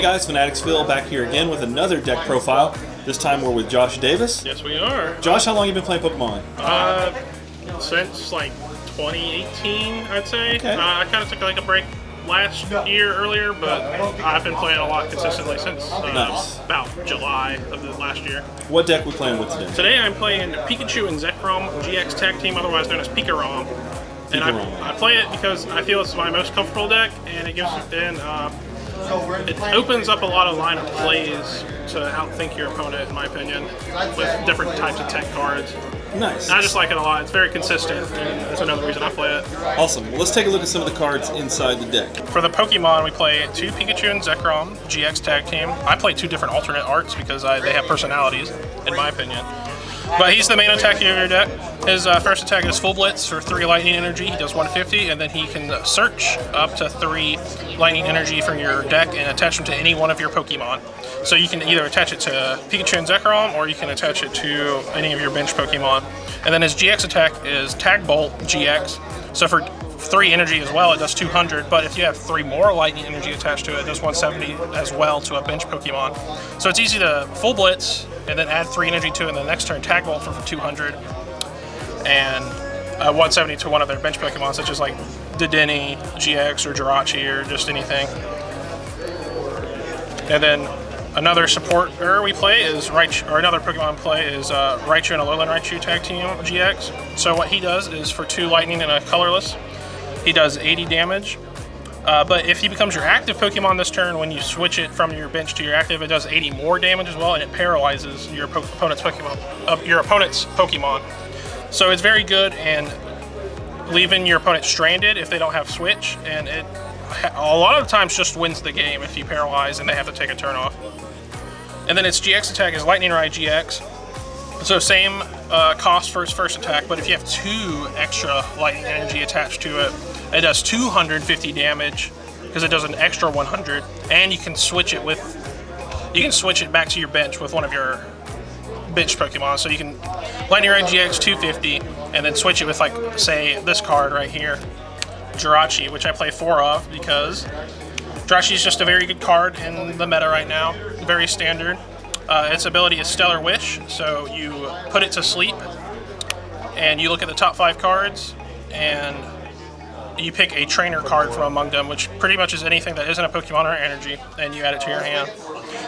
guys, Fanatics Phil back here again with another deck profile. This time we're with Josh Davis. Yes, we are. Josh, how long have you been playing Pokemon? Since like 2018, I'd say. Okay. I kind of took like a break last year earlier, but I've been playing a lot consistently since Nice. about July of the last year. What deck we playing with today? Today I'm playing Pikachu and Zekrom GX Tag Team, otherwise known as Pikarom. And I play it because I feel it's my most comfortable deck, and it it opens up a lot of line of plays to outthink your opponent, in my opinion, with different types of tech cards. Nice. And I just like it a lot. It's very consistent, and that's another reason I play it. Awesome. Well, let's take a look at some of the cards inside the deck. For the Pokemon, we play 2 Pikachu and Zekrom GX Tag Team. I play 2 different alternate arts because they have personalities, in my opinion. But he's the main attacker of your deck. His first attack is Full Blitz for 3 Lightning Energy. He does 150, and then he can search up to 3 Lightning Energy from your deck and attach them to any one of your Pokemon. So you can either attach it to Pikachu and Zekrom, or you can attach it to any of your bench Pokemon. And then his GX attack is Tag Bolt GX. So for 3 energy as well, it does 200, but if you have 3 more lightning energy attached to it, it does 170 as well to a bench Pokemon. So it's easy to Full Blitz and then add 3 energy to it, and the next turn Tag Bolt for 200 and 170 to one of their bench Pokemon, such as like Dedenne GX or Jirachi or just anything. And then another supporter we play is another Pokemon play is Raichu and Alolan Raichu Tag Team GX. So what he does is for 2 lightning and a colorless, he does 80 damage. But if he becomes your active Pokemon this turn, when you switch it from your bench to your active, it does 80 more damage as well, and it paralyzes your opponent's Pokemon. So it's very good and leaving your opponent stranded if they don't have switch, and it a lot of times just wins the game if you paralyze and they have to take a turn off. And then its GX attack is Lightning Ride GX. So same cost for its first attack, but if you have 2 extra lightning energy attached to it, it does 250 damage because it does an extra 100, and you can switch it back to your bench with one of your bench Pokemon. So you can Lightning Ride GX 250 and then switch it with, like, say this card right here, Jirachi, which I play 4 of because Jirachi is just a very good card in the meta right now, very standard. Its ability is Stellar Wish, so you put it to sleep, and you look at the top 5 cards, and you pick a trainer card from among them, which pretty much is anything that isn't a Pokemon or energy, and you add it to your hand.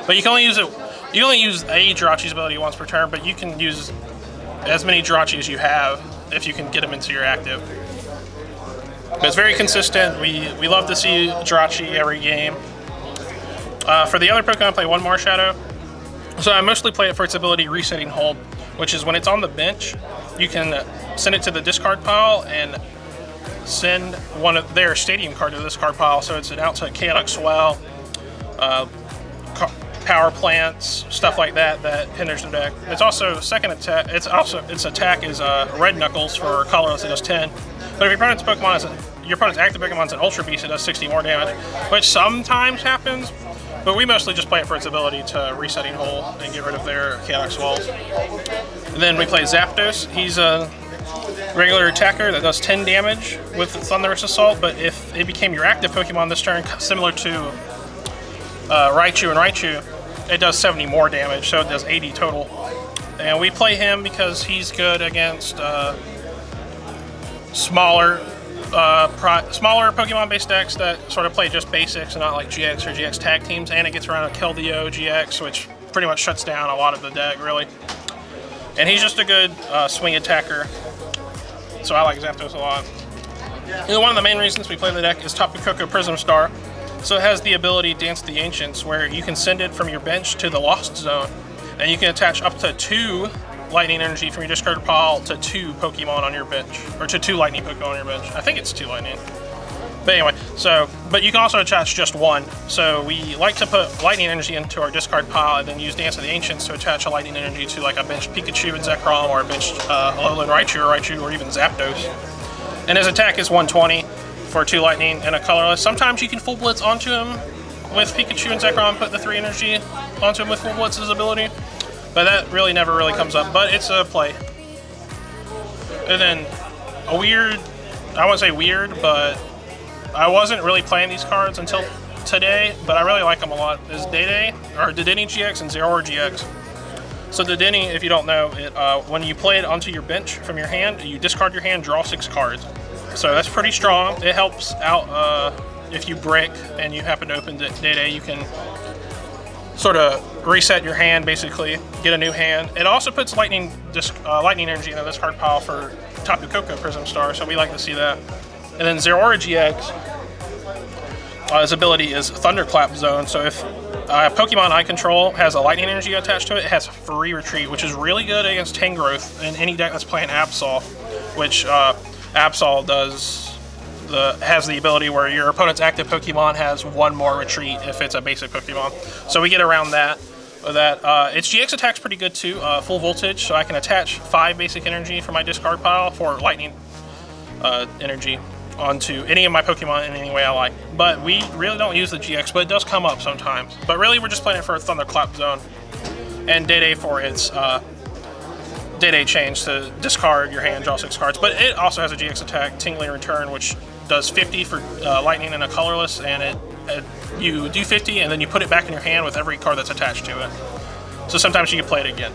But you can only use it. You only use a Jirachi's ability once per turn, but you can use as many Jirachi as you have if you can get them into your active. But it's very consistent. We love to see Jirachi every game. For the other Pokemon, I play 1 Marshadow. So I mostly play it for its ability Resetting Hold, which is when it's on the bench, you can send it to the discard pile and send one of their stadium card to the discard pile. So it's an out to Chaotic Swell, Power Plants, stuff like that hinders the deck. It's also second attack. Its attack is Red Knuckles for colorless. It does 10. But if your opponent's active Pokemon's an Ultra Beast, it does 60 more damage, which sometimes happens. But we mostly just play it for its ability to Resetting Hole and get rid of their Chaotic Swells. And then we play Zapdos. He's a regular attacker that does 10 damage with Thunderous Assault, but if it became your active Pokemon this turn, similar to Raichu, it does 70 more damage, so it does 80 total. And we play him because he's good against smaller Pokemon-based decks that sort of play just basics and not like GX or GX tag teams, and it gets around a Keldeo GX, which pretty much shuts down a lot of the deck, really. And he's just a good swing attacker, so I like Zapdos a lot. And one of the main reasons we play the deck is Tapu Koko Prism Star. So it has the ability Dance of the Ancients, where you can send it from your bench to the Lost Zone, and you can attach up to 2 lightning energy from your discard pile to 2 Pokemon on your bench, or to 2 lightning Pokemon on your bench. I think it's 2 lightning. But anyway, but you can also attach just 1. So we like to put lightning energy into our discard pile and then use Dance of the Ancients to attach a lightning energy to like a bench Pikachu and Zekrom, or a bench Alolan Raichu, or even Zapdos. And his attack is 120 for 2 lightning and a colorless. Sometimes you can Full Blitz onto him with Pikachu and Zekrom, put the 3 energy onto him with Full Blitz's ability. But that never really comes up, but it's a play. And then I wouldn't say weird, but I wasn't really playing these cards until today, but I really like them a lot, is Dedenne GX and Zeraora GX. So Dedenne, if you don't know, when you play it onto your bench from your hand, you discard your hand, draw 6 cards. So that's pretty strong. It helps out if you brick and you happen to open Dedenne, you can sort of reset your hand, basically, get a new hand. It also puts lightning energy into this card pile for Tapu Koko Prism Star, so we like to see that. And then Zeraora GX, his ability is Thunderclap Zone, so if Pokemon I control has a lightning energy attached to it, it has free retreat, which is really good against Tangrowth in any deck that's playing Absol, which Absol has the ability where your opponent's active Pokemon has 1 more retreat if it's a basic Pokemon. So we get around that. Its GX attack's pretty good too, full voltage, so I can attach 5 basic energy from my discard pile for lightning energy onto any of my Pokemon in any way I like. But we really don't use the GX, but it does come up sometimes. But really we're just playing it for a Thunderclap Zone. And Dedenne for its Dedenne change to discard your hand, draw 6 cards. But it also has a GX attack, Tingling Return, which does 50 for lightning and a colorless, and you do 50 and then you put it back in your hand with every card that's attached to it. So sometimes you can play it again.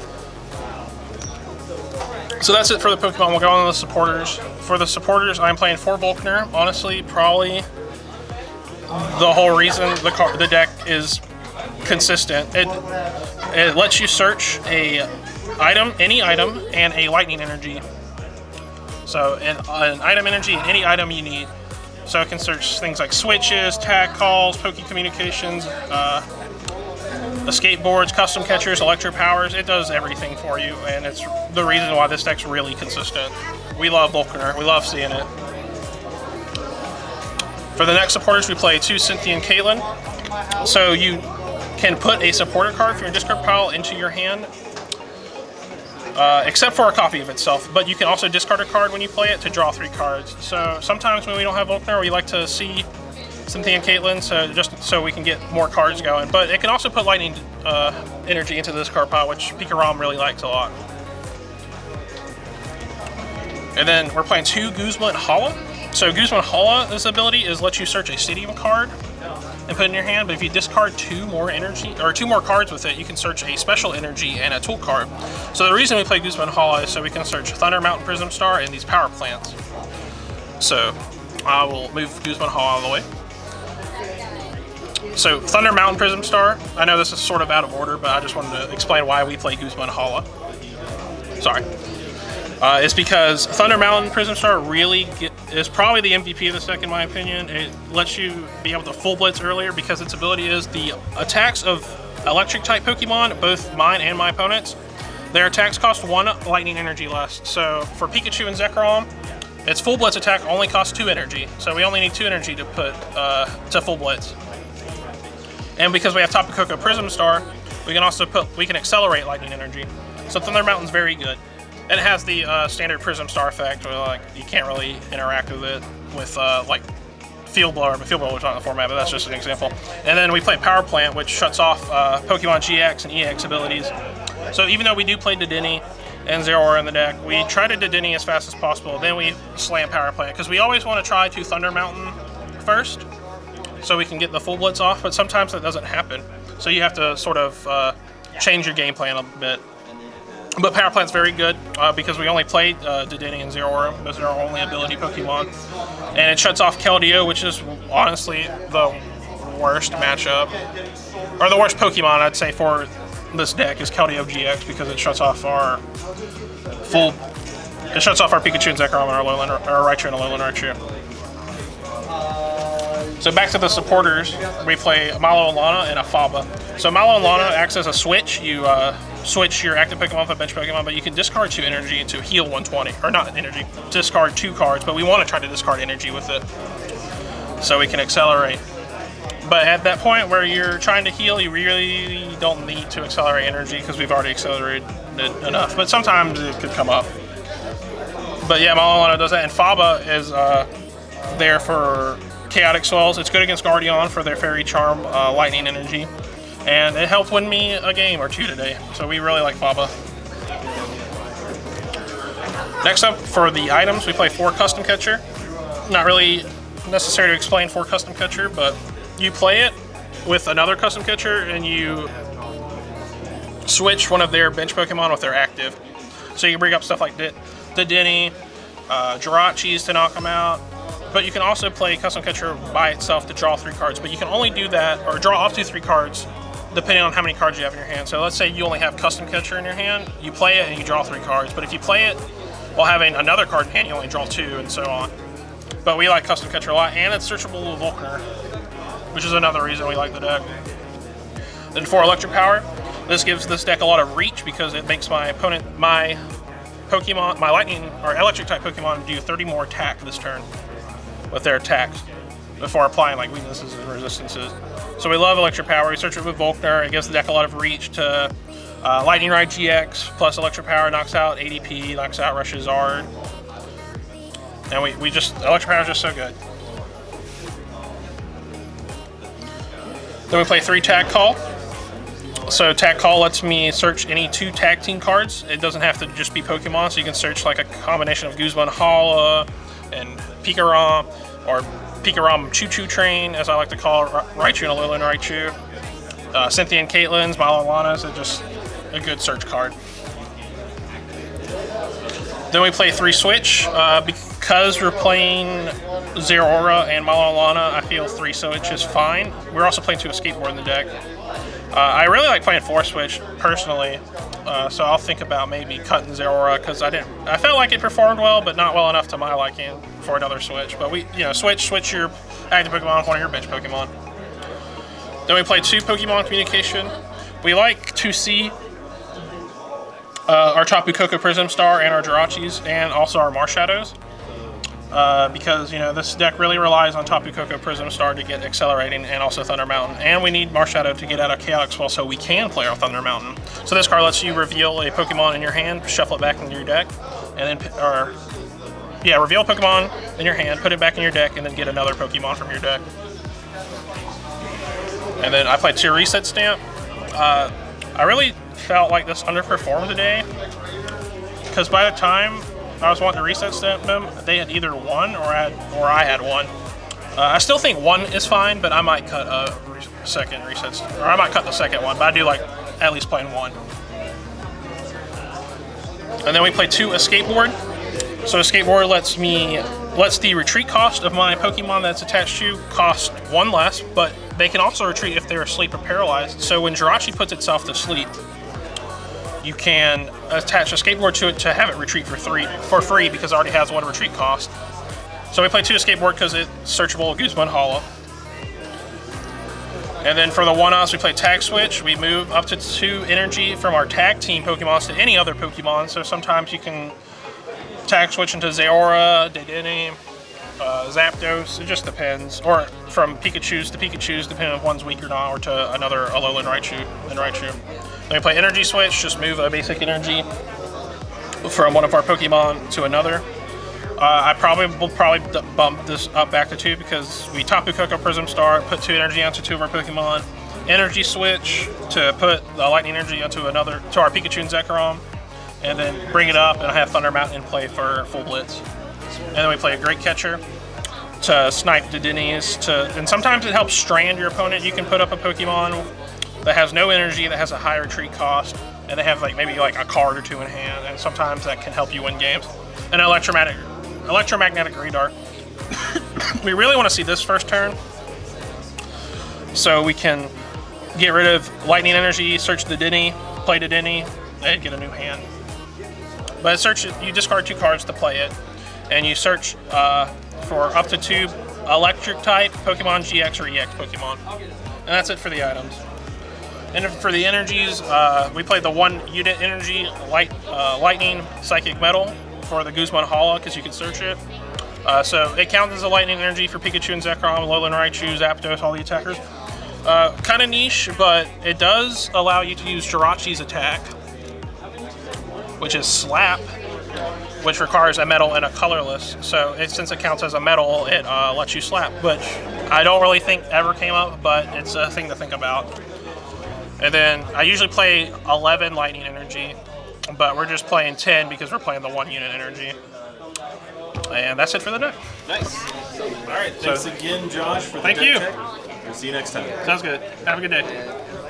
So that's it for the Pokemon. We'll go on to the supporters. For the supporters, I'm playing 4 Volkner. Honestly, probably the whole reason the deck is consistent. It lets you search any item, and a lightning energy. So an item energy and any item you need. So it can search things like switches, tag calls, Poke Communications, escape boards, custom catchers, electro powers. It does everything for you, and it's the reason why this deck's really consistent. We love Volkner. We love seeing it. For the next supporters, we play 2 Cynthia and Caitlyn. So you can put a supporter card from your discard pile into your hand, except for a copy of itself, but you can also discard a card when you play it to draw 3 cards. So sometimes when we don't have Volkner, we like to see Cynthia and Caitlyn, so we can get more cards going. But it can also put lightning energy into this card pile, which Pikarom really likes a lot. And then we're playing 2 Guzma and Hala. So Guzma and Hala, this ability is let you search a stadium card and put it in your hand, but if you discard 2 more energy or 2 more cards with it, you can search a special energy and a tool card. So the reason we play Guzma and Hala is so we can search Thunder Mountain Prism Star and these power plants. So I will move Guzma and Hala out of the way. So Thunder Mountain Prism Star, I know this is sort of out of order, but I just wanted to explain why we play Guzma and Hala. Sorry. It's because Thunder Mountain Prism Star is probably the MVP of this deck in my opinion. It lets you be able to full blitz earlier because its ability is the attacks of electric type Pokemon, both mine and my opponents, their attacks cost 1 lightning energy less. So for Pikachu and Zekrom, its full blitz attack only costs 2 energy. So we only need 2 energy to put to full blitz. And because we have Tapu Koko Prism Star, we can accelerate lightning energy. So Thunder Mountain's very good. And it has the standard Prism Star effect, where like you can't really interact with it with like Field Blower, but Field Blower's not in the format, but that's just an example. And then we play Power Plant, which shuts off Pokemon GX and EX abilities. So even though we do play Dedenne and Zeraora in the deck, we try to Dedenne as fast as possible, then we slam Power Plant, because we always want to try to Thunder Mountain first, so we can get the full blitz off, but sometimes that doesn't happen. So you have to sort of change your game plan a bit. But Power Plant's very good because we only played Dedenne and Zeraora. Those are our only ability Pokemon. And it shuts off Keldeo, which is honestly the worst matchup. Or the worst Pokemon, I'd say, for this deck is Keldeo GX because it shuts off our Pikachu and Zekrom and our Raichu and Alolan Raichu. So back to the supporters, we play Malo and Lana and a Faba. So Malo and Lana acts as a switch. You switch your active Pokemon with a bench Pokemon, but you can discard 2 energy to heal 120. Or not energy, discard 2 cards, but we want to try to discard energy with it so we can accelerate. But at that point where you're trying to heal, you really don't need to accelerate energy because we've already accelerated it enough. But sometimes it could come up. But yeah, Malo and Lana does that, and Faba is there for Chaotic Swells. It's good against Guardian for their Fairy Charm lightning energy. And it helped win me a game or 2 today. So we really like Faba. Next up, for the items, we play 4 Custom Catcher. Not really necessary to explain 4 Custom Catcher, but you play it, with another custom catcher and you switch one of their bench Pokemon with their active. So you can bring up stuff like the Denny, Jirachis to knock them out. But you can also play custom catcher by itself to draw 3 cards. But you can only do that, or draw up to 3 cards, depending on how many cards you have in your hand. So let's say you only have custom catcher in your hand, you play it and you draw 3 cards. But if you play it while having another card in hand, you only draw 2, and so on. But we like custom catcher a lot, and it's searchable with Volkner, which is another reason we like the deck. Then for electric power, this gives this deck a lot of reach because it makes my opponent, my lightning or electric type Pokemon do 30 more attack this turn with their attacks before applying like weaknesses and resistances. So we love electric power. We search it with Volkner. It gives the deck a lot of reach to Lightning Ride GX plus electric power knocks out ADP, knocks out Rush's Zard. And we just, electric power is just so good. Then we play 3 Tag Call. So Tag Call lets me search any 2 tag team cards. It doesn't have to just be Pokemon, so you can search like a combination of Guzman Hala and Pikarom, or Pikarom Choo Choo Train, as I like to call Raichu and Alolan Raichu. Cynthia and Caitlin's, Malalanas, it's just a good search card. Then we play 3 Switch. Because we're playing Zeraora and Malalana, I feel 3 Switch is fine. We're also playing 2 Escape Board in the deck. I really like playing 4 Switch personally, so I'll think about maybe cutting Zeraora because I felt like it performed well, but not well enough to my liking for another Switch. But switch your active Pokemon with one of your bench Pokemon. Then we play 2 Pokemon Communication. We like to see our Tapu Koko Prism Star and our Jirachis, and also our Marshadows. Because this deck really relies on Tapu Koko Prism Star to get accelerating, and also Thunder Mountain, and we need Marshadow to get out of Chaotic Swell so we can play our Thunder Mountain. So this card lets you reveal a Pokemon in your hand, shuffle it back into your deck, and then reveal a Pokemon in your hand, put it back in your deck, and then get another Pokemon from your deck. And then I played 2 Reset Stamp. I really felt like this underperformed today because by the time I was wanting to reset stamp them, they had either won or I had won. I still think 1 is fine, but I might cut a second reset, or I might cut the second one, but I do like at least playing 1. And then we play 2 Escape Board. So Escape Board lets the retreat cost of my Pokemon that's attached to cost 1 less, but they can also retreat if they're asleep or paralyzed. So when Jirachi puts itself to sleep, you can attach a skateboard to it to have it retreat for free because it already has 1 retreat cost. So we play 2 skateboard because it's searchable Guzman Hala. And then for the 1-offs, we play Tag Switch. We move up to 2 energy from our tag team Pokemon to any other Pokemon. So sometimes you can tag switch into Zeraora, Dedenne, Zapdos, it just depends. Or from Pikachus to Pikachus, depending on if one's weak or not, or to another Alolan Raichu and Raichu. Then we play Energy Switch, just move a basic energy from one of our Pokemon to another. I will probably bump this up back to 2 because we Tapu Koko Prism Star, put 2 energy onto 2 of our Pokemon. Energy Switch to put the Lightning Energy onto to our Pikachu and Zekrom, and then bring it up, and I have Thunder Mountain in play for full blitz. And then we play a Great Catcher to snipe the Denny's, and sometimes it helps strand your opponent. You can put up a Pokemon that has no energy, that has a high retreat cost, and they have maybe a card or 2 in hand, and sometimes that can help you win games. And Electromagnetic Radar. We really want to see this first turn, so we can get rid of Lightning Energy, search the Denny, play the Denny, and get a new hand. But you discard 2 cards to play it, and you search for up to 2 electric type Pokemon GX or EX Pokemon. And that's it for the items. And for the energies, we played the 1 unit energy, Lightning Psychic Metal for the Guzman Hala because you can search it. So it counts as a Lightning Energy for Pikachu and Zekrom, Alolan Raichu, Zapdos, all the attackers. Kind of niche, but it does allow you to use Jirachi's attack, which is Slap, which requires a metal and a colorless. So since it counts as a metal, it lets you slap, which I don't really think ever came up, but it's a thing to think about. And then I usually play 11 Lightning Energy, but we're just playing 10 because we're playing the 1 unit energy. And that's it for the deck. Nice. All right, thanks again, Josh, for the Thank deck you. check. We'll see you next time. Sounds good. Have a good day.